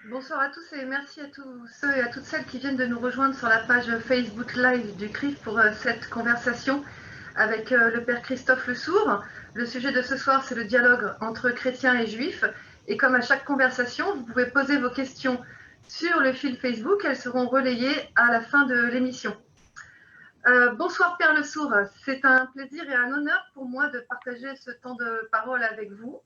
Bonsoir à tous et merci à tous ceux et à toutes celles qui viennent de nous rejoindre sur la page Facebook Live du CRIF pour cette conversation avec le Père Christophe Le Sourd. Le sujet de ce soir, c'est le dialogue entre chrétiens et juifs. Et comme à chaque conversation, vous pouvez poser vos questions sur le fil Facebook. Elles seront relayées à la fin de l'émission. Bonsoir Père Le Sourd. C'est un plaisir et un honneur pour moi de partager ce temps de parole avec vous.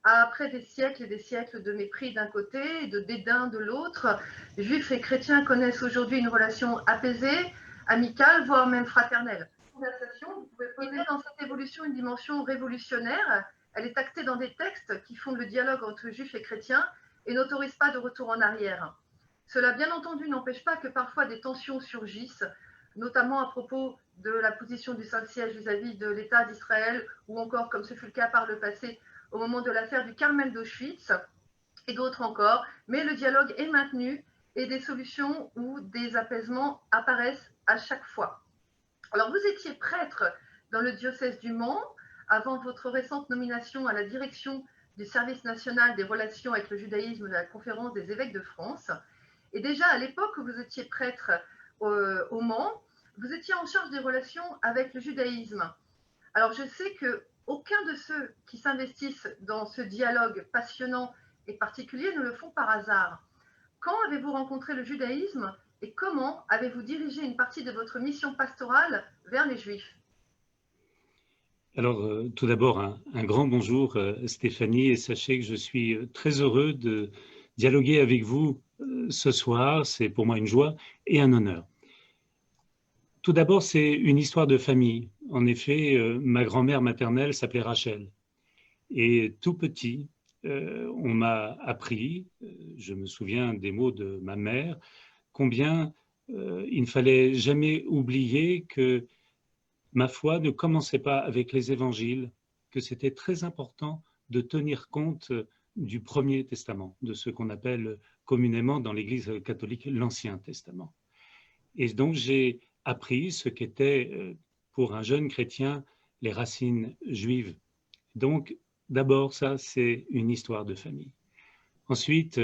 Après des siècles et des siècles de mépris d'un côté et de dédain de l'autre, juifs et chrétiens connaissent aujourd'hui une relation apaisée, amicale, voire même fraternelle. Conversation, vous pouvez poser dans cette évolution une dimension révolutionnaire. Elle est actée dans des textes qui fondent le dialogue entre juifs et chrétiens et n'autorisent pas de retour en arrière. Cela, bien entendu, n'empêche pas que parfois des tensions surgissent, notamment à propos de la position du Saint-Siège vis-à-vis de l'État d'Israël, ou encore, comme ce fut le cas par le passé, au moment de l'affaire du Carmel d'Auschwitz et d'autres encore, mais le dialogue est maintenu et des solutions ou des apaisements apparaissent à chaque fois. Alors vous étiez prêtre dans le diocèse du Mans avant votre récente nomination à la direction du service national des relations avec le judaïsme de la Conférence des évêques de France. Et déjà à l'époque où vous étiez prêtre au Mans, vous étiez en charge des relations avec le judaïsme. Alors je sais que aucun de ceux qui s'investissent dans ce dialogue passionnant et particulier ne le font par hasard. Quand avez-vous rencontré le judaïsme et comment avez-vous dirigé une partie de votre mission pastorale vers les Juifs? Alors, tout d'abord, un grand bonjour Stéphanie, et sachez que je suis très heureux de dialoguer avec vous ce soir. C'est pour moi une joie et un honneur. Tout d'abord, c'est une histoire de famille. En effet, ma grand-mère maternelle s'appelait Rachel. Et tout petit, on m'a appris, je me souviens des mots de ma mère, combien il ne fallait jamais oublier que ma foi ne commençait pas avec les évangiles, que c'était très important de tenir compte du Premier Testament, de ce qu'on appelle communément dans l'Église catholique l'Ancien Testament. Et donc j'ai appris ce qu'étaient pour un jeune chrétien les racines juives. Donc d'abord ça, c'est une histoire de famille. Ensuite,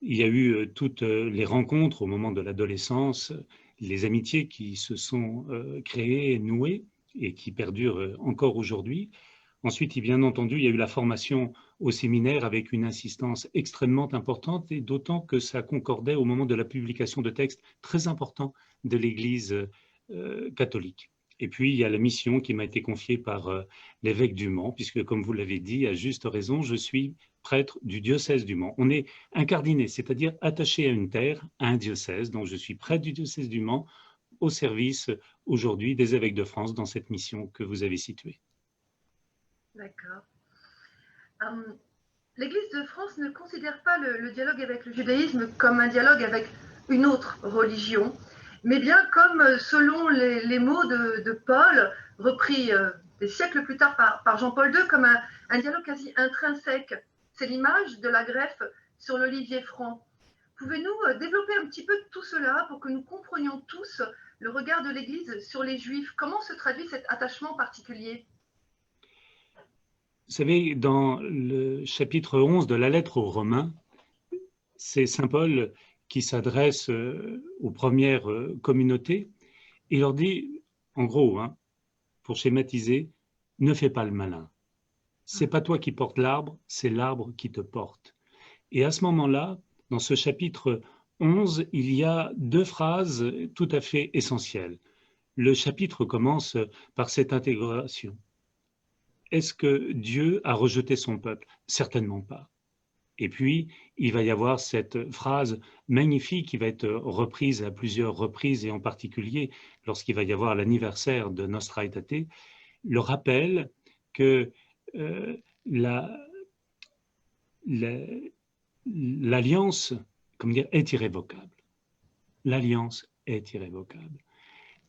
il y a eu toutes les rencontres au moment de l'adolescence, les amitiés qui se sont créées, nouées et qui perdurent encore aujourd'hui. Ensuite, bien entendu, il y a eu la formation au séminaire avec une insistance extrêmement importante, et d'autant que ça concordait au moment de la publication de textes très importants de l'Église catholique. Et puis, il y a la mission qui m'a été confiée par l'évêque du Mans, puisque, comme vous l'avez dit, à juste raison, je suis prêtre du diocèse du Mans. On est incardiné, c'est-à-dire attaché à une terre, à un diocèse. Donc, je suis prêtre du diocèse du Mans au service aujourd'hui des évêques de France dans cette mission que vous avez située. D'accord. L'Église de France ne considère pas le dialogue avec le judaïsme comme un dialogue avec une autre religion, mais bien comme, selon les mots de Paul, repris des siècles plus tard par Jean-Paul II, comme un dialogue quasi intrinsèque. C'est l'image de la greffe sur l'olivier franc. Pouvez-nous développer un petit peu tout cela pour que nous comprenions tous le regard de l'Église sur les Juifs? Comment se traduit cet attachement particulier? Vous savez, dans le chapitre 11 de la lettre aux Romains, c'est saint Paul qui s'adresse aux premières communautés. Il leur dit, en gros, pour schématiser, ne fais pas le malin. C'est pas toi qui portes l'arbre, c'est l'arbre qui te porte. Et à ce moment-là, dans ce chapitre 11, il y a deux phrases tout à fait essentielles. Le chapitre commence par cette intégration. Est-ce que Dieu a rejeté son peuple? Certainement pas. Et puis, il va y avoir cette phrase magnifique qui va être reprise à plusieurs reprises, et en particulier lorsqu'il va y avoir l'anniversaire de Nostra Aetate, le rappel que l'alliance, comment dire, est irrévocable. L'alliance est irrévocable.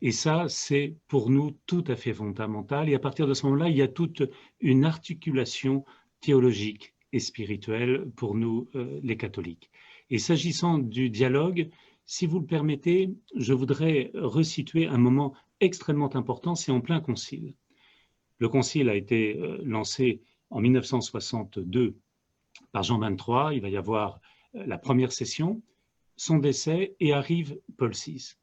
Et ça, c'est pour nous tout à fait fondamental. Et à partir de ce moment-là, il y a toute une articulation théologique et spirituelle pour nous, les catholiques. Et s'agissant du dialogue, si vous le permettez, je voudrais resituer un moment extrêmement important, c'est en plein concile. Le concile a été lancé en 1962 par Jean XXIII. Il va y avoir la première session, son décès, et arrive Paul VI.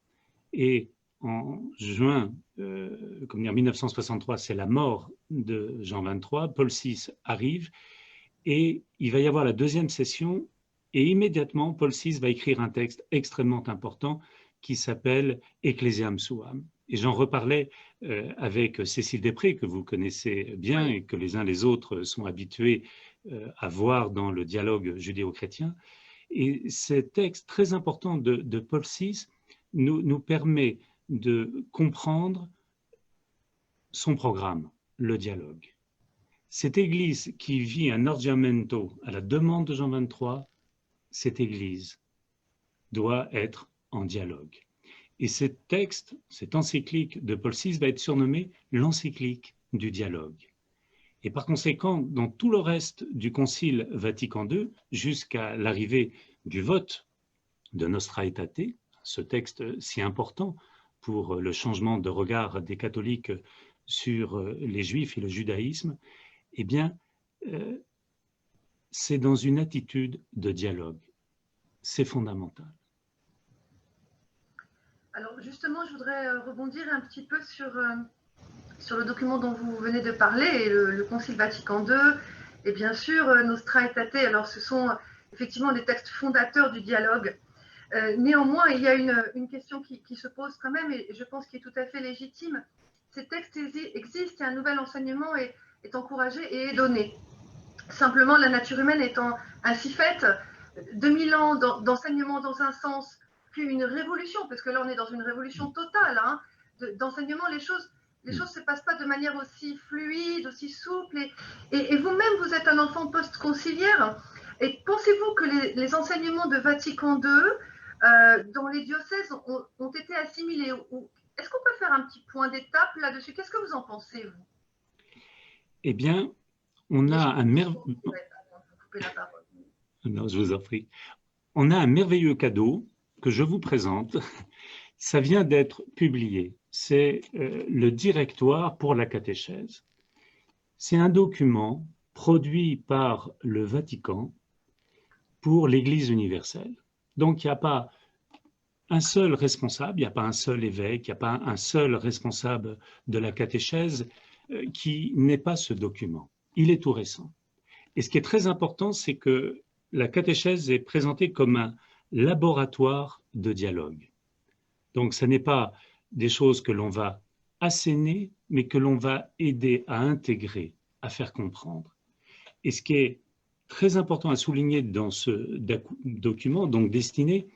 Et en juin 1963, c'est la mort de Jean XXIII, Paul VI arrive, et il va y avoir la deuxième session, et immédiatement, Paul VI va écrire un texte extrêmement important qui s'appelle Ecclesiam Suam. Et j'en reparlais avec Cécile Després, que vous connaissez bien et que les uns les autres sont habitués à voir dans le dialogue judéo-chrétien. Et ce texte très important de Paul VI nous permet de comprendre son programme, le dialogue. Cette Église qui vit un orgiamento à la demande de Jean XXIII, cette Église doit être en dialogue. Et ce texte, cette encyclique de Paul VI va être surnommée l'encyclique du dialogue. Et par conséquent, dans tout le reste du Concile Vatican II, jusqu'à l'arrivée du vote de Nostra Aetate, ce texte si important pour le changement de regard des catholiques sur les Juifs et le judaïsme, eh bien, c'est dans une attitude de dialogue. C'est fondamental. Alors justement, je voudrais rebondir un petit peu sur le document dont vous venez de parler, et le Concile Vatican II, et bien sûr Nostra Aetate. Alors ce sont effectivement des textes fondateurs du dialogue. Néanmoins, il y a une question qui se pose quand même, et je pense qu'il est tout à fait légitime. Ces textes existent et un nouvel enseignement est encouragé et est donné. Simplement, la nature humaine étant ainsi faite, 2000 ans d'enseignement dans un sens, puis une révolution, parce que là on est dans une révolution totale, hein, d'enseignement, les choses ne se passent pas de manière aussi fluide, aussi souple, et vous-même vous êtes un enfant post-conciliaire, et pensez-vous que les enseignements de Vatican II dans les diocèses ont été assimilés, ou est-ce qu'on peut faire un petit point d'étape là-dessus? Qu'est-ce que vous en pensez, vous? Eh bien, on a un merveilleux... Non, je vous en prie. On a un merveilleux cadeau que je vous présente. Ça vient d'être publié. C'est le directoire pour la catéchèse. C'est un document produit par le Vatican pour l'Église universelle. Donc, il n'y a pas un seul responsable, il n'y a pas un seul évêque, il n'y a pas un seul responsable de la catéchèse qui n'ait pas ce document. Il est tout récent. Et ce qui est très important, c'est que la catéchèse est présentée comme un laboratoire de dialogue. Donc, ce n'est pas des choses que l'on va asséner, mais que l'on va aider à intégrer, à faire comprendre. Et ce qui est très important à souligner dans ce document, donc destiné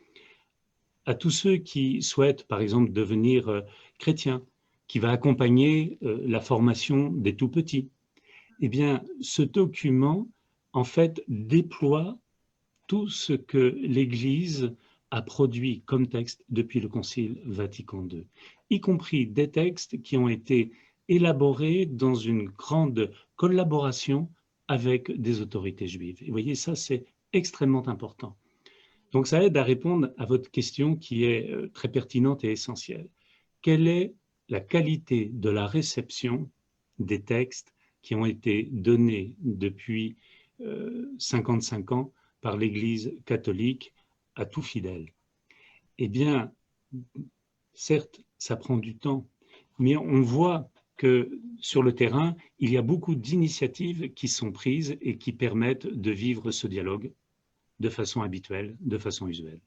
à tous ceux qui souhaitent, par exemple, devenir chrétiens, qui va accompagner la formation des tout-petits, eh bien, ce document, en fait, déploie tout ce que l'Église a produit comme texte depuis le Concile Vatican II, y compris des textes qui ont été élaborés dans une grande collaboration avec des autorités juives. Et vous voyez, ça, c'est extrêmement important. Donc, ça aide à répondre à votre question qui est très pertinente et essentielle. Quelle est la qualité de la réception des textes qui ont été donnés depuis 55 ans par l'Église catholique à tout fidèle? Eh bien, certes, ça prend du temps, mais on voit que sur le terrain, il y a beaucoup d'initiatives qui sont prises et qui permettent de vivre ce dialogue de façon habituelle, de façon usuelle.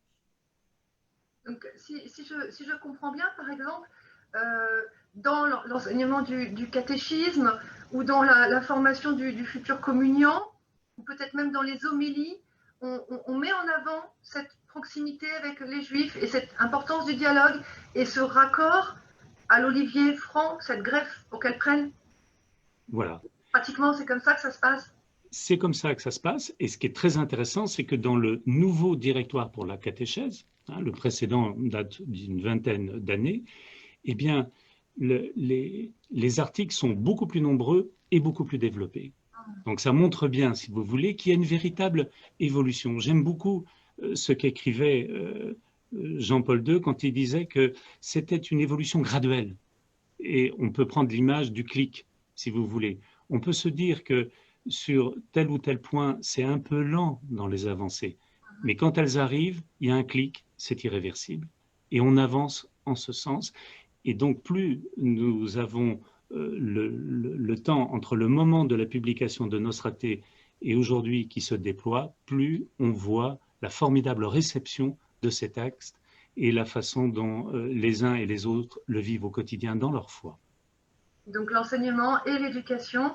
Donc, si je comprends bien, par exemple, dans l'enseignement du catéchisme ou dans la formation du futur communiant, ou peut-être même dans les homélies, on met en avant cette proximité avec les Juifs et cette importance du dialogue et ce raccord à l'olivier franc, cette greffe pour qu'elle prenne. Voilà. Pratiquement, c'est comme ça que ça se passe. C'est comme ça que ça se passe. Et ce qui est très intéressant, c'est que dans le nouveau directoire pour la catéchèse, le précédent date d'une vingtaine d'années, eh bien, les articles sont beaucoup plus nombreux et beaucoup plus développés. Donc ça montre bien, si vous voulez, qu'il y a une véritable évolution. J'aime beaucoup ce qu'écrivait Jean-Paul II quand il disait que c'était une évolution graduelle. Et on peut prendre l'image du clic, si vous voulez. On peut se dire que sur tel ou tel point, c'est un peu lent dans les avancées. Mais quand elles arrivent, il y a un clic, c'est irréversible. Et on avance en ce sens. Et donc, plus nous avons le temps entre le moment de la publication de Nostraté et aujourd'hui qui se déploie, plus on voit la formidable réception de ces textes et la façon dont les uns et les autres le vivent au quotidien dans leur foi. Donc l'enseignement et l'éducation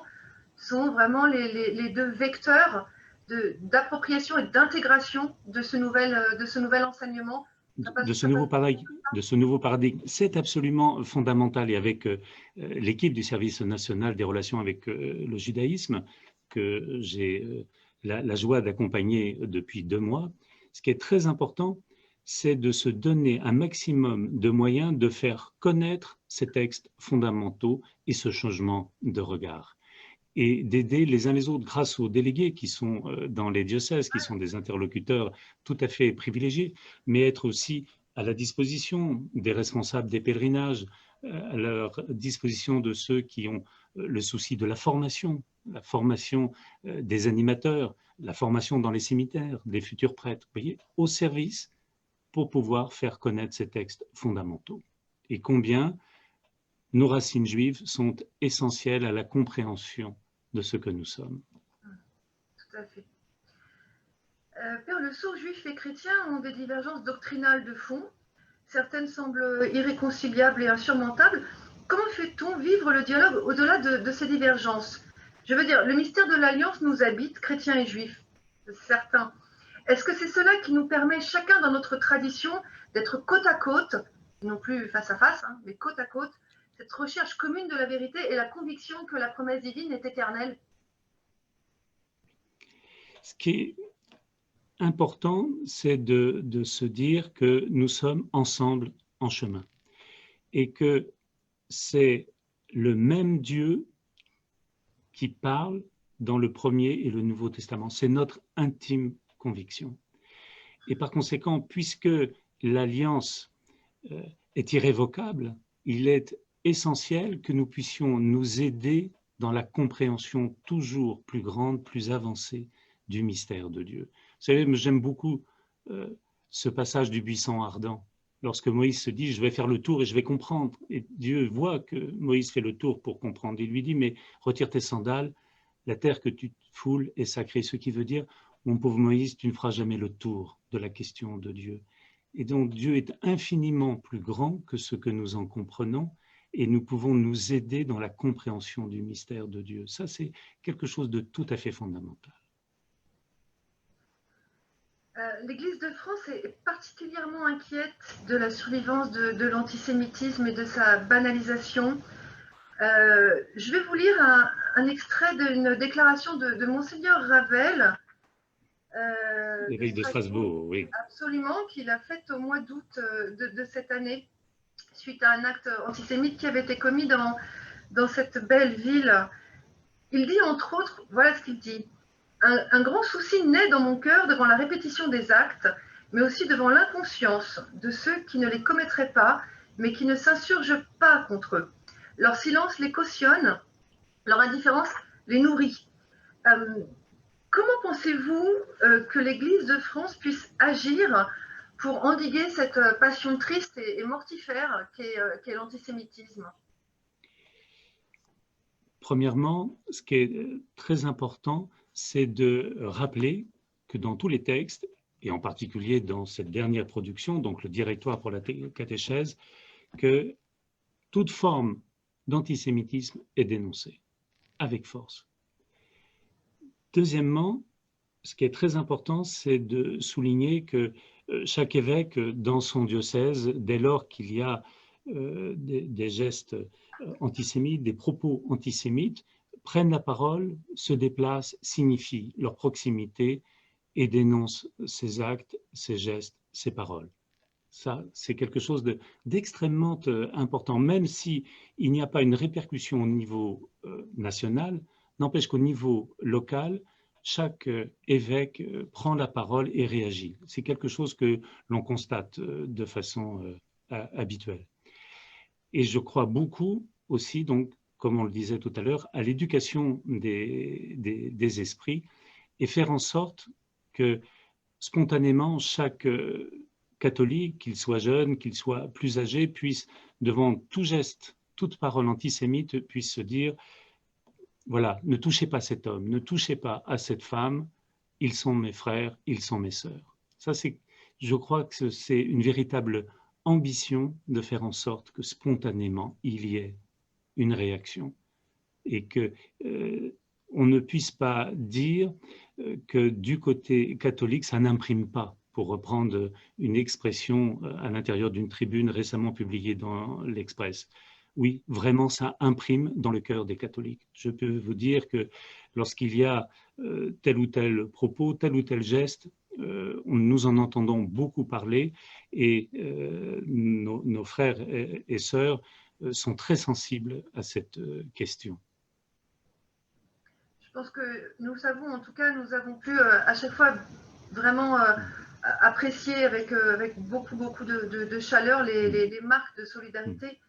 sont vraiment les deux vecteurs d'appropriation et d'intégration de ce nouvel enseignement. De ce nouveau paradigme. C'est absolument fondamental. Et avec l'équipe du service national des relations avec le judaïsme, que j'ai la joie d'accompagner depuis 2 mois, ce qui est très important, c'est de se donner un maximum de moyens de faire connaître ces textes fondamentaux et ce changement de regard, et d'aider les uns les autres grâce aux délégués qui sont dans les diocèses, qui sont des interlocuteurs tout à fait privilégiés, mais être aussi à la disposition des responsables des pèlerinages, à leur disposition de ceux qui ont le souci de la formation des animateurs, la formation dans les cimetières, des futurs prêtres, vous voyez, au service pour pouvoir faire connaître ces textes fondamentaux. Et combien nos racines juives sont essentielles à la compréhension de ce que nous sommes. Tout à fait. Père Le Sourd, juifs et chrétiens ont des divergences doctrinales de fond. Certaines semblent irréconciliables et insurmontables. Comment fait-on vivre le dialogue au-delà de ces divergences? Je veux dire, le mystère de l'Alliance nous habite, chrétiens et juifs, certains. Est-ce que c'est cela qui nous permet, chacun dans notre tradition, d'être côte à côte, non plus face à face, mais côte à côte, cette recherche commune de la vérité et la conviction que la promesse divine est éternelle? Ce qui est important, c'est de se dire que nous sommes ensemble en chemin et que c'est le même Dieu qui parle dans le Premier et le Nouveau Testament. C'est notre intime conviction. Et par conséquent, puisque l'alliance est irrévocable, il est essentiel que nous puissions nous aider dans la compréhension toujours plus grande, plus avancée du mystère de Dieu. Vous savez, j'aime beaucoup ce passage du buisson ardent. Lorsque Moïse se dit, je vais faire le tour et je vais comprendre. Et Dieu voit que Moïse fait le tour pour comprendre. Il lui dit, mais retire tes sandales, la terre que tu foules est sacrée. Ce qui veut dire, mon pauvre Moïse, tu ne feras jamais le tour de la question de Dieu. Et donc Dieu est infiniment plus grand que ce que nous en comprenons et nous pouvons nous aider dans la compréhension du mystère de Dieu. Ça, c'est quelque chose de tout à fait fondamental. L'Église de France est particulièrement inquiète de la survivance de l'antisémitisme et de sa banalisation. Je vais vous lire un extrait d'une déclaration de Monseigneur Ravel. L'évêque de Strasbourg, oui. Absolument, qu'il a faite au mois d'août de cette année, suite à un acte antisémite qui avait été commis dans cette belle ville. Il dit entre autres, voilà ce qu'il dit. Un grand souci naît dans mon cœur devant la répétition des actes, mais aussi devant l'inconscience de ceux qui ne les commettraient pas, mais qui ne s'insurgent pas contre eux. Leur silence les cautionne, leur indifférence les nourrit. Comment pensez-vous que l'Église de France puisse agir pour endiguer cette passion triste et mortifère qu'est l'antisémitisme? Premièrement, ce qui est très important, c'est de rappeler que dans tous les textes, et en particulier dans cette dernière production, donc le Directoire pour la catéchèse, que toute forme d'antisémitisme est dénoncée, avec force. Deuxièmement, ce qui est très important, c'est de souligner que chaque évêque dans son diocèse, dès lors qu'il y a des gestes antisémites, des propos antisémites, prennent la parole, se déplacent, signifient leur proximité et dénoncent ces actes, ces gestes, ces paroles. Ça, c'est quelque chose d'extrêmement important, même s'il n'y a pas une répercussion au niveau national, n'empêche qu'au niveau local, chaque évêque prend la parole et réagit. C'est quelque chose que l'on constate de façon habituelle. Et je crois beaucoup aussi, donc, comme on le disait tout à l'heure, à l'éducation des esprits et faire en sorte que spontanément, chaque catholique, qu'il soit jeune, qu'il soit plus âgé, puisse, devant tout geste, toute parole antisémite, puisse se dire, voilà, ne touchez pas cet homme, ne touchez pas à cette femme, ils sont mes frères, ils sont mes sœurs. Ça, je crois que c'est une véritable ambition de faire en sorte que spontanément, il y ait une réaction et que on ne puisse pas dire que du côté catholique, ça n'imprime pas, pour reprendre une expression à l'intérieur d'une tribune récemment publiée dans l'Express. Oui, vraiment, ça imprime dans le cœur des catholiques. Je peux vous dire que lorsqu'il y a tel ou tel propos, tel ou tel geste, nous en entendons beaucoup parler et nos frères et sœurs sont très sensibles à cette question. Je pense que nous savons, en tout cas, nous avons pu à chaque fois vraiment apprécier avec beaucoup de chaleur les marques de solidarité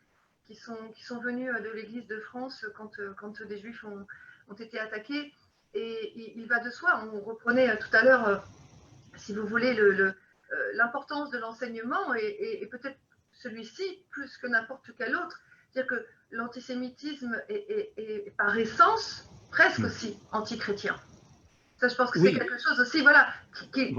qui sont venues de l'Église de France quand des Juifs ont été attaqués. Et il va de soi, on reprenait tout à l'heure, si vous voulez, l'importance de l'enseignement et peut-être celui-ci plus que n'importe quel autre. C'est-à-dire que l'antisémitisme est par essence presque aussi anti-chrétien. Ça, je pense que c'est quelque chose aussi qu'il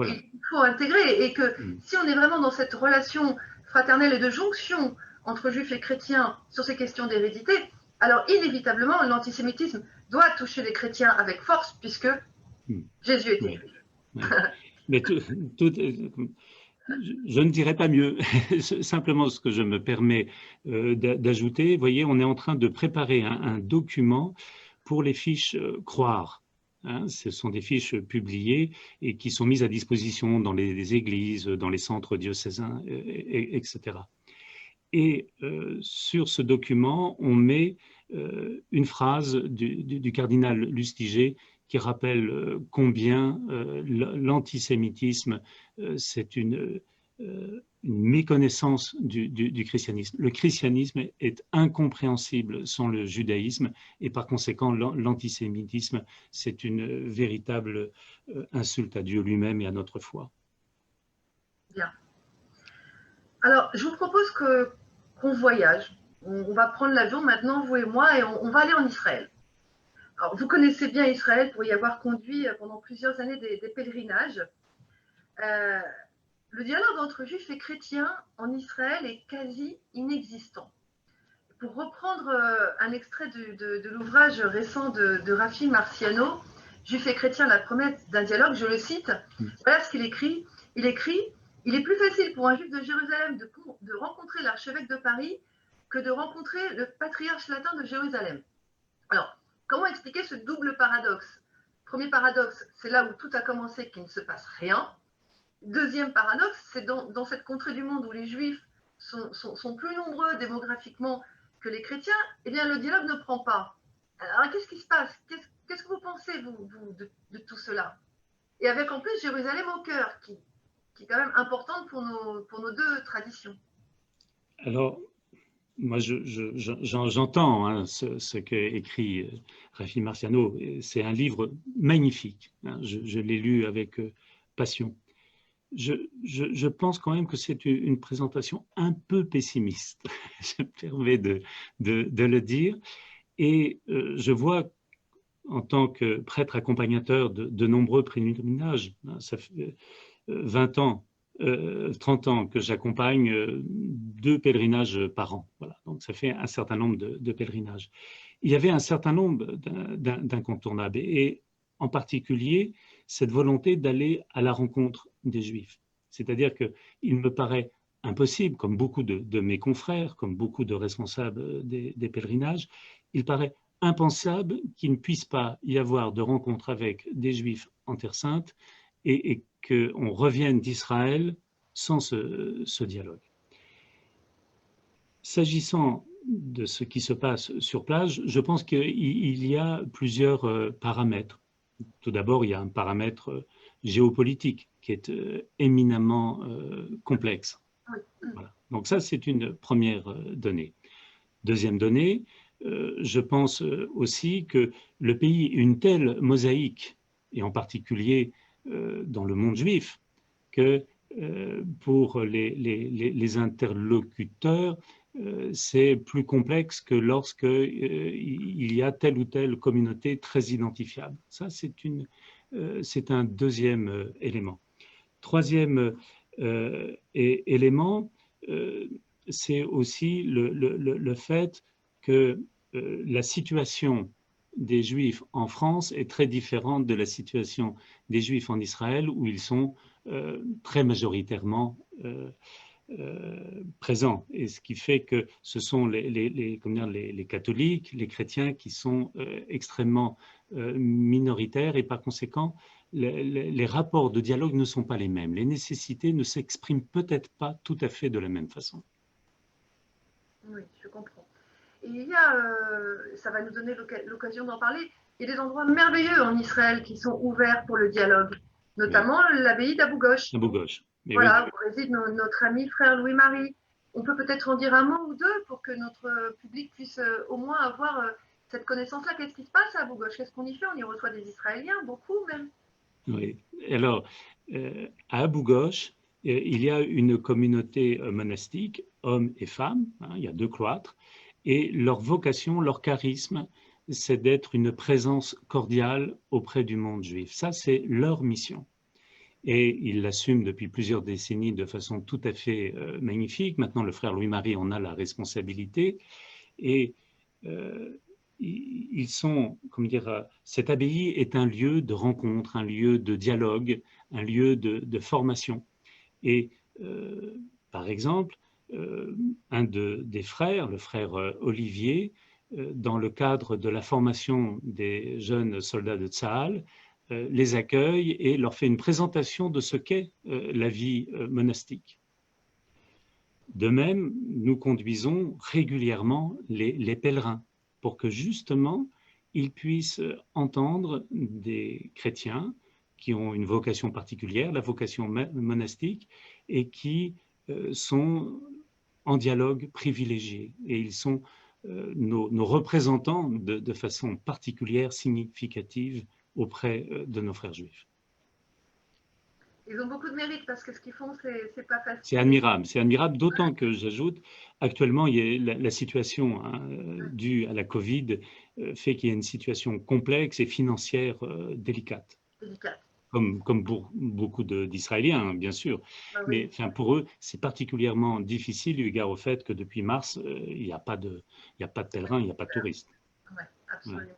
faut intégrer et que si on est vraiment dans cette relation fraternelle et de jonction entre juifs et chrétiens sur ces questions d'hérédité, alors inévitablement l'antisémitisme doit toucher les chrétiens avec force puisque Jésus était juif. Mais je ne dirais pas mieux. Simplement, ce que je me permets d'ajouter, vous voyez, on est en train de préparer un document pour les fiches croire. Ce sont des fiches publiées et qui sont mises à disposition dans les églises, dans les centres diocésains, etc. Et sur ce document, on met une phrase du cardinal Lustiger qui rappelle combien l'antisémitisme, c'est une méconnaissance du christianisme. Le christianisme est incompréhensible sans le judaïsme et par conséquent l'antisémitisme, c'est une véritable insulte à Dieu lui-même et à notre foi. Bien. Alors, je vous propose qu'on voyage. On va prendre l'avion maintenant, vous et moi, et on va aller en Israël. Alors, vous connaissez bien Israël pour y avoir conduit pendant plusieurs années des pèlerinages. Le dialogue entre juifs et chrétiens en Israël est quasi inexistant. Pour reprendre un extrait de l'ouvrage récent de Rafi Marciano, Juifs et chrétiens, la promesse d'un dialogue, je le cite, voilà ce qu'il écrit. Il écrit « Il est plus facile pour un juif de Jérusalem de rencontrer l'archevêque de Paris que de rencontrer le patriarche latin de Jérusalem. » Alors, comment expliquer ce double paradoxe? Premier paradoxe, c'est là où tout a commencé, qu'il ne se passe rien. Deuxième paradoxe, c'est dans cette contrée du monde où les juifs sont plus nombreux démographiquement que les chrétiens, eh bien le dialogue ne prend pas. Alors qu'est-ce qui se passe? Qu'est-ce que vous pensez, vous de tout cela? Et avec en plus Jérusalem au cœur, qui est quand même importante pour nos deux traditions. Alors, moi j'entends ce qu'écrit Rafi Marciano. C'est un livre magnifique. Je l'ai lu avec passion. Je pense quand même que c'est une présentation un peu pessimiste, je me permets de le dire, et je vois en tant que prêtre accompagnateur de nombreux pèlerinages, ça fait 20 ans, 30 ans que j'accompagne 2 pèlerinages par an, voilà. Donc ça fait un certain nombre de pèlerinages. Il y avait un certain nombre d'incontournables et en particulier cette volonté d'aller à la rencontre des Juifs. C'est-à-dire qu'il me paraît impossible, comme beaucoup de mes confrères, comme beaucoup de responsables des pèlerinages, il paraît impensable qu'il ne puisse pas y avoir de rencontre avec des Juifs en Terre Sainte et qu'on revienne d'Israël sans ce dialogue. S'agissant de ce qui se passe sur place, je pense qu'il y a plusieurs paramètres. Tout d'abord, il y a un paramètre géopolitique qui est éminemment complexe. Voilà. Donc ça, c'est une première donnée. Deuxième donnée, je pense aussi que le pays, une telle mosaïque, et en particulier dans le monde juif, que pour les interlocuteurs, c'est plus complexe que lorsque il y a telle ou telle communauté très identifiable. Ça, c'est un deuxième élément. Troisième élément, c'est aussi le fait que la situation des Juifs en France est très différente de la situation des Juifs en Israël, où ils sont très majoritairement présents. Et ce qui fait que ce sont les catholiques, les chrétiens qui sont extrêmement minoritaires, et par conséquent, les rapports de dialogue ne sont pas les mêmes. Les nécessités ne s'expriment peut-être pas tout à fait de la même façon. Oui, je comprends. Et il y a, ça va nous donner l'occasion d'en parler, il y a des endroits merveilleux en Israël qui sont ouverts pour le dialogue, notamment l'abbaye d'Abou Ghosh. Abou Ghosh. Voilà, oui. Où réside notre ami frère Louis-Marie. On peut peut-être en dire un mot ou deux pour que notre public puisse au moins avoir cette connaissance-là. Qu'est-ce qui se passe à Abou Ghosh? Qu'est-ce qu'on y fait? On y reçoit des Israéliens, beaucoup même. Oui. Alors, à Abou Ghosh, il y a une communauté monastique, hommes et femmes, hein, il y a 2 cloîtres, et leur vocation, leur charisme, c'est d'être une présence cordiale auprès du monde juif. Ça, c'est leur mission. Et ils l'assument depuis plusieurs décennies de façon tout à fait magnifique. Maintenant, le frère Louis-Marie en a la responsabilité. Et ils sont, comment dire, cette abbaye est un lieu de rencontre, un lieu de dialogue, un lieu de formation. Et par exemple, un des frères, le frère Olivier, dans le cadre de la formation des jeunes soldats de Tsahal, les accueille et leur fait une présentation de ce qu'est la vie monastique. De même, nous conduisons régulièrement les pèlerins pour que justement ils puissent entendre des chrétiens qui ont une vocation particulière, la vocation monastique, et qui sont en dialogue privilégié. Et ils sont nos représentants de façon particulière, significative auprès de nos frères juifs. Ils ont beaucoup de mérite parce que ce qu'ils font, c'est pas facile. C'est admirable, d'autant que j'ajoute, actuellement, il y a la situation due à la Covid fait qu'il y a une situation complexe et financière délicate. Comme pour beaucoup d'Israéliens, bien sûr. Ah, oui. Mais enfin, pour eux, c'est particulièrement difficile eu égard au fait que depuis mars, il n'y a pas de pèlerins, il n'y a pas de touristes. Oui, absolument. Ouais.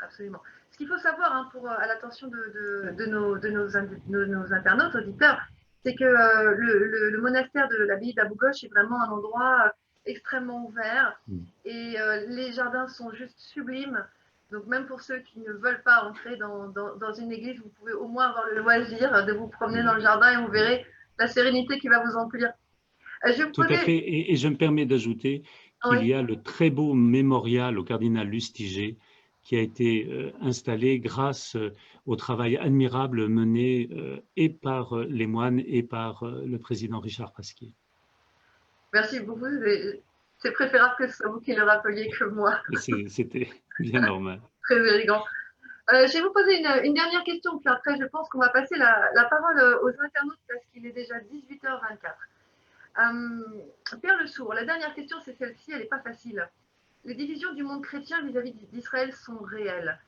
Absolument. Ce qu'il faut savoir, hein, à l'attention de nos internautes, auditeurs, c'est que le monastère de l'abbaye d'Abou Ghosh est vraiment un endroit extrêmement ouvert et les jardins sont juste sublimes. Donc même pour ceux qui ne veulent pas entrer dans une église, vous pouvez au moins avoir le loisir de vous promener dans le jardin et vous verrez la sérénité qui va vous emplir. Tout à fait, et je me permets d'ajouter qu'il y a le très beau mémorial au cardinal Lustiger qui a été installé grâce au travail admirable mené et par les moines et par le président Richard Pasquier. Merci beaucoup. C'est préférable que ce soit vous qui le rappeliez que moi. C'était bien normal. Très élégant. Je vais vous poser une dernière question, puis après je pense qu'on va passer la parole aux internautes parce qu'il est déjà 18h24. Pierre Lesourd, la dernière question c'est celle-ci, elle n'est pas facile. Les divisions du monde chrétien vis-à-vis d'Israël sont réelles.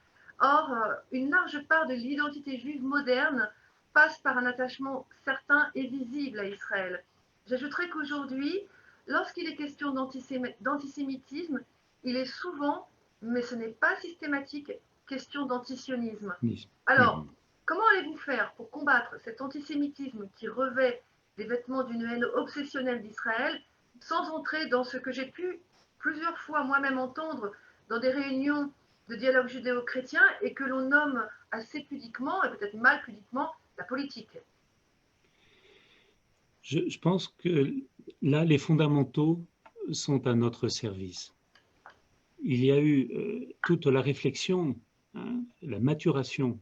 Or, une large part de l'identité juive moderne passe par un attachement certain et visible à Israël. J'ajouterai qu'aujourd'hui, lorsqu'il est question d'antisémitisme, il est souvent, mais ce n'est pas systématique, question d'antisionisme. Alors, comment allez-vous faire pour combattre cet antisémitisme qui revêt les vêtements d'une haine obsessionnelle d'Israël, sans entrer dans ce que j'ai pu plusieurs fois moi-même entendre dans des réunions de dialogue judéo-chrétien et que l'on nomme assez pudiquement, et peut-être mal pudiquement, la politique? Je pense que là, les fondamentaux sont à notre service. Il y a eu toute la réflexion, hein, la maturation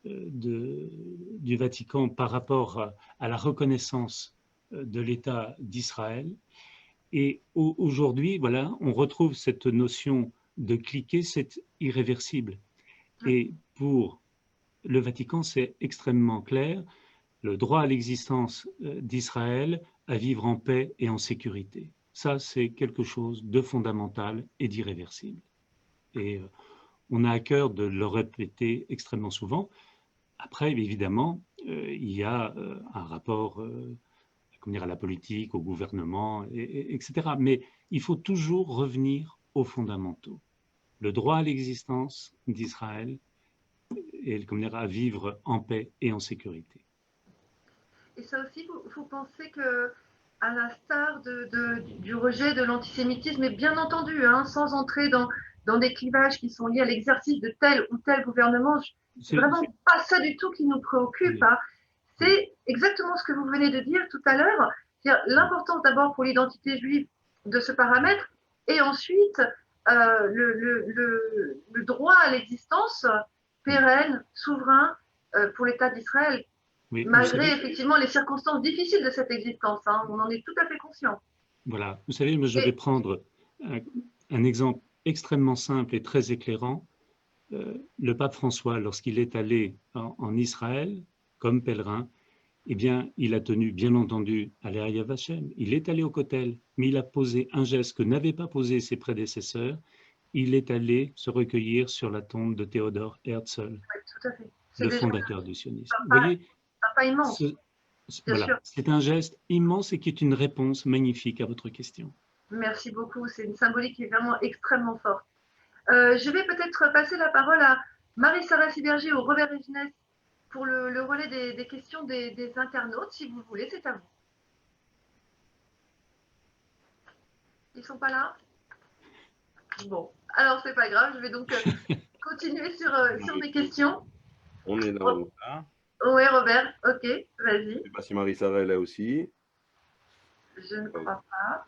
du Vatican par rapport à la reconnaissance de l'État d'Israël. Et aujourd'hui, voilà, on retrouve cette notion de cliquer, c'est irréversible. Et pour le Vatican, c'est extrêmement clair. le droit à l'existence d'Israël à vivre en paix et en sécurité. Ça, c'est quelque chose de fondamental et d'irréversible. Et on a à cœur de le répéter extrêmement souvent. Après, évidemment, il y a un rapport à la politique, au gouvernement, etc. Mais il faut toujours revenir aux fondamentaux. Le droit à l'existence d'Israël et à vivre en paix et en sécurité. Et ça aussi, vous pensez que, à l'instar du rejet de l'antisémitisme, et bien entendu, hein, sans entrer dans des clivages qui sont liés à l'exercice de tel ou tel gouvernement, c'est vraiment pas ça du tout qui nous préoccupe. Hein. C'est exactement ce que vous venez de dire tout à l'heure, l'importance d'abord pour l'identité juive de ce paramètre, et ensuite le droit à l'existence pérenne, souverain pour l'État d'Israël. Oui, malgré effectivement les circonstances difficiles de cette existence, hein, on en est tout à fait conscient. Voilà, vous savez, je vais prendre un exemple extrêmement simple et très éclairant. Le pape François, lorsqu'il est allé en Israël comme pèlerin, eh bien, il a tenu, bien entendu, à l'Yad Vashem. Il est allé au Kotel, mais il a posé un geste que n'avaient pas posé ses prédécesseurs. Il est allé se recueillir sur la tombe de Théodore Herzl, le fondateur du sionisme. Vous voyez, voilà, c'est un geste immense et qui est une réponse magnifique à votre question. Merci beaucoup, c'est une symbolique qui est vraiment extrêmement forte. Je vais peut-être passer la parole à Marie-Sarah Siberger ou Robert Reginès pour le relais des questions des internautes, si vous voulez, c'est à vous. Ils ne sont pas là? Bon, alors c'est pas grave, je vais donc continuer sur mes questions. On est là. Oui, Robert, ok, vas-y. Je ne sais pas si Marie-Sarah est là aussi. Je ne crois pas.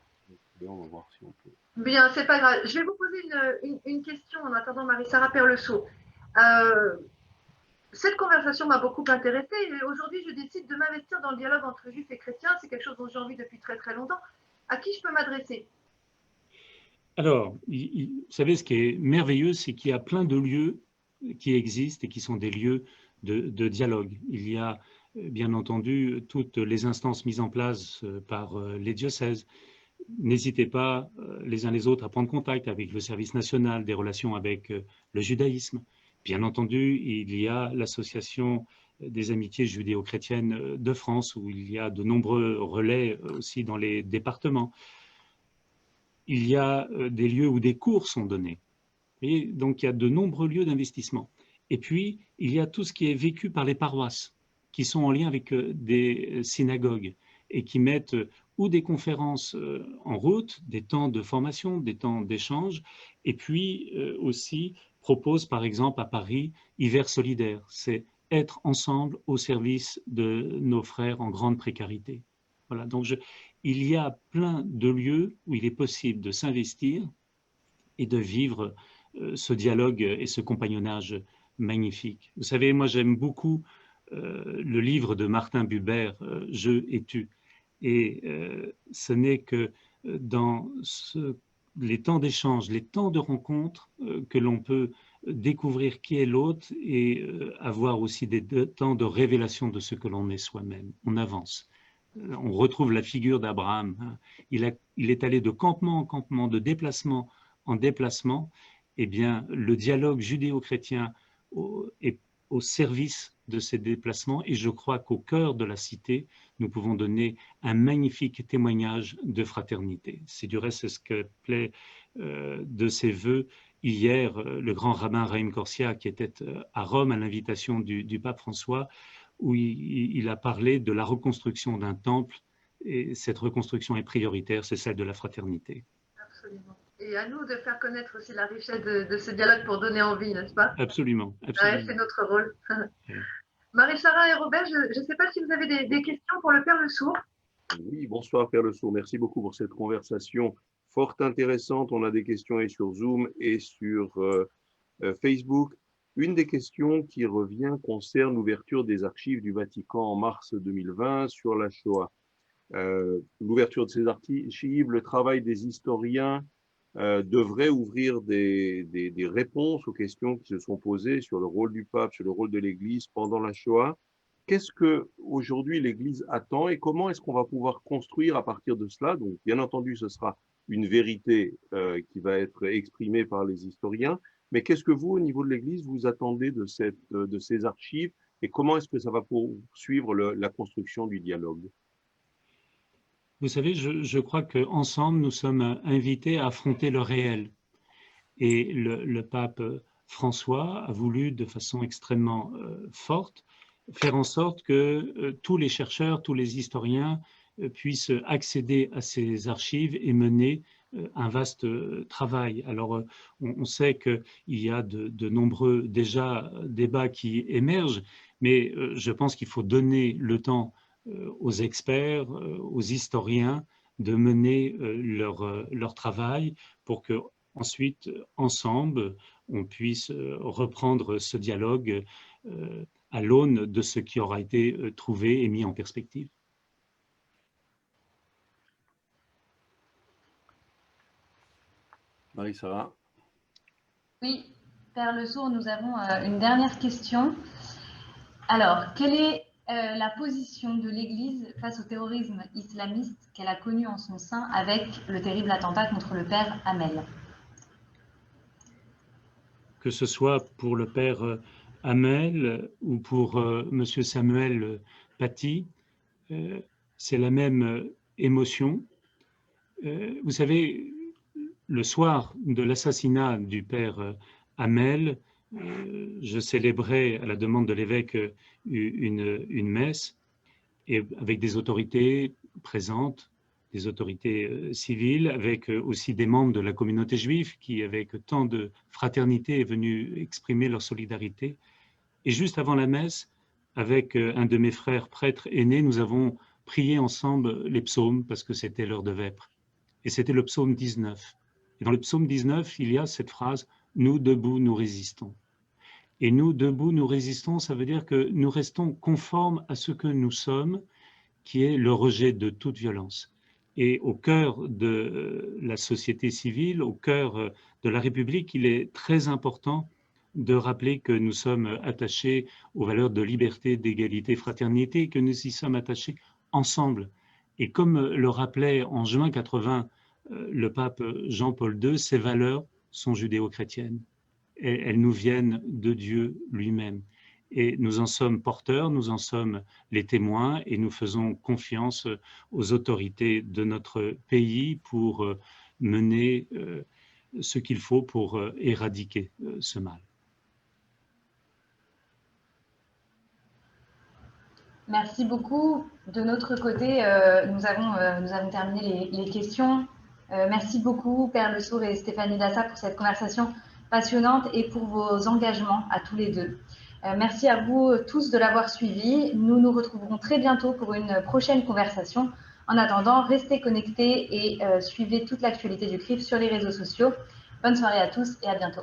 On va voir si on peut. Bien, c'est pas grave. Je vais vous poser une question en attendant Marie-Sarah Perlesaut. Cette conversation m'a beaucoup intéressée et aujourd'hui, je décide de m'investir dans le dialogue entre juifs et chrétiens. C'est quelque chose dont j'ai envie depuis très très longtemps. À qui je peux m'adresser? Alors, vous savez, ce qui est merveilleux, c'est qu'il y a plein de lieux qui existent et qui sont des lieux de dialogue. Il y a bien entendu toutes les instances mises en place par les diocèses. N'hésitez pas les uns les autres à prendre contact avec le service national des relations avec le judaïsme. Bien entendu, il y a l'association des amitiés judéo-chrétiennes de France où il y a de nombreux relais aussi dans les départements. Il y a des lieux où des cours sont donnés. Et donc, il y a de nombreux lieux d'investissement. Et puis, il y a tout ce qui est vécu par les paroisses, qui sont en lien avec des synagogues et qui mettent ou des conférences en route, des temps de formation, des temps d'échange, et puis aussi proposent, par exemple, à Paris, Hiver solidaire. C'est être ensemble au service de nos frères en grande précarité. Voilà, donc il y a plein de lieux où il est possible de s'investir et de vivre ce dialogue et ce compagnonnage magnifique. Vous savez, moi j'aime beaucoup le livre de Martin Buber, Je et tu. Et ce n'est que dans les temps d'échange, les temps de rencontre que l'on peut découvrir qui est l'autre et avoir aussi des temps de révélation de ce que l'on est soi-même. On avance. On retrouve la figure d'Abraham. Hein. Il est allé de campement en campement, de déplacement en déplacement. Eh bien, le dialogue judéo-chrétien est au service de ces déplacements et je crois qu'au cœur de la cité, nous pouvons donner un magnifique témoignage de fraternité. C'est du reste ce que plaît de ses voeux hier le grand rabbin Raïm Corsia qui était à Rome à l'invitation du pape François où il a parlé de la reconstruction d'un temple et cette reconstruction est prioritaire, c'est celle de la fraternité. Absolument. Et à nous de faire connaître aussi la richesse de ce dialogue pour donner envie, n'est-ce pas? Absolument. Absolument. Ouais, c'est notre rôle. Marie-Sarah et Robert, je ne sais pas si vous avez des questions pour le Père Le Sourd. Oui, bonsoir Père Le Sourd. Merci beaucoup pour cette conversation fort intéressante. On a des questions et sur Zoom et sur Facebook. Une des questions qui revient concerne l'ouverture des archives du Vatican en mars 2020 sur la Shoah. L'ouverture de ces archives, le travail des historiens devrait ouvrir des réponses aux questions qui se sont posées sur le rôle du pape, sur le rôle de l'Église pendant la Shoah. qu'est-ce que aujourd'hui l'Église attend et comment est-ce qu'on va pouvoir construire à partir de cela? Donc, bien entendu, ce sera une vérité qui va être exprimée par les historiens, mais qu'est-ce que vous, au niveau de l'Église, vous attendez de ces archives et comment est-ce que ça va poursuivre la construction du dialogue? Vous savez, je crois qu'ensemble, nous sommes invités à affronter le réel. Et le pape François a voulu, de façon extrêmement forte, faire en sorte que tous les chercheurs, tous les historiens puissent accéder à ces archives et mener un vaste travail. Alors, on sait qu'il y a de nombreux déjà débats qui émergent, mais je pense qu'il faut donner le temps aux experts, aux historiens de mener leur travail pour que ensuite, ensemble, on puisse reprendre ce dialogue à l'aune de ce qui aura été trouvé et mis en perspective. Marie-Sara. Oui, Père Le Sourd, nous avons une dernière question. Alors, quelle est la position de l'Église face au terrorisme islamiste qu'elle a connu en son sein avec le terrible attentat contre le Père Hamel? Que ce soit pour le père Hamel ou pour monsieur Samuel Paty, c'est la même émotion. Vous savez, le soir de l'assassinat du père Hamel, je célébrais à la demande de l'évêque une messe et avec des autorités présentes, des autorités civiles, avec aussi des membres de la communauté juive qui, avec tant de fraternité, est venu exprimer leur solidarité. Et juste avant la messe, avec un de mes frères prêtres aînés, nous avons prié ensemble les psaumes parce que c'était l'heure de vêpres. Et c'était le psaume 19. Et dans le psaume 19, il y a cette phrase « Nous debout, nous résistons ». Et nous debout, nous résistons, ça veut dire que nous restons conformes à ce que nous sommes, qui est le rejet de toute violence. Et au cœur de la société civile, au cœur de la République, il est très important de rappeler que nous sommes attachés aux valeurs de liberté, d'égalité, fraternité, et que nous y sommes attachés ensemble. Et comme le rappelait en juin 80 le pape Jean-Paul II, ces valeurs sont judéo-chrétiennes. Elles nous viennent de Dieu lui-même. Et nous en sommes porteurs, nous en sommes les témoins et nous faisons confiance aux autorités de notre pays pour mener ce qu'il faut pour éradiquer ce mal. Merci beaucoup. De notre côté, nous avons terminé les questions. Merci beaucoup, Père Le Sourd et Stéphanie Dassa, pour cette conversation passionnante et pour vos engagements à tous les deux. Merci à vous tous de l'avoir suivi. Nous nous retrouverons très bientôt pour une prochaine conversation. En attendant, restez connectés et suivez toute l'actualité du CRIF sur les réseaux sociaux. Bonne soirée à tous et à bientôt.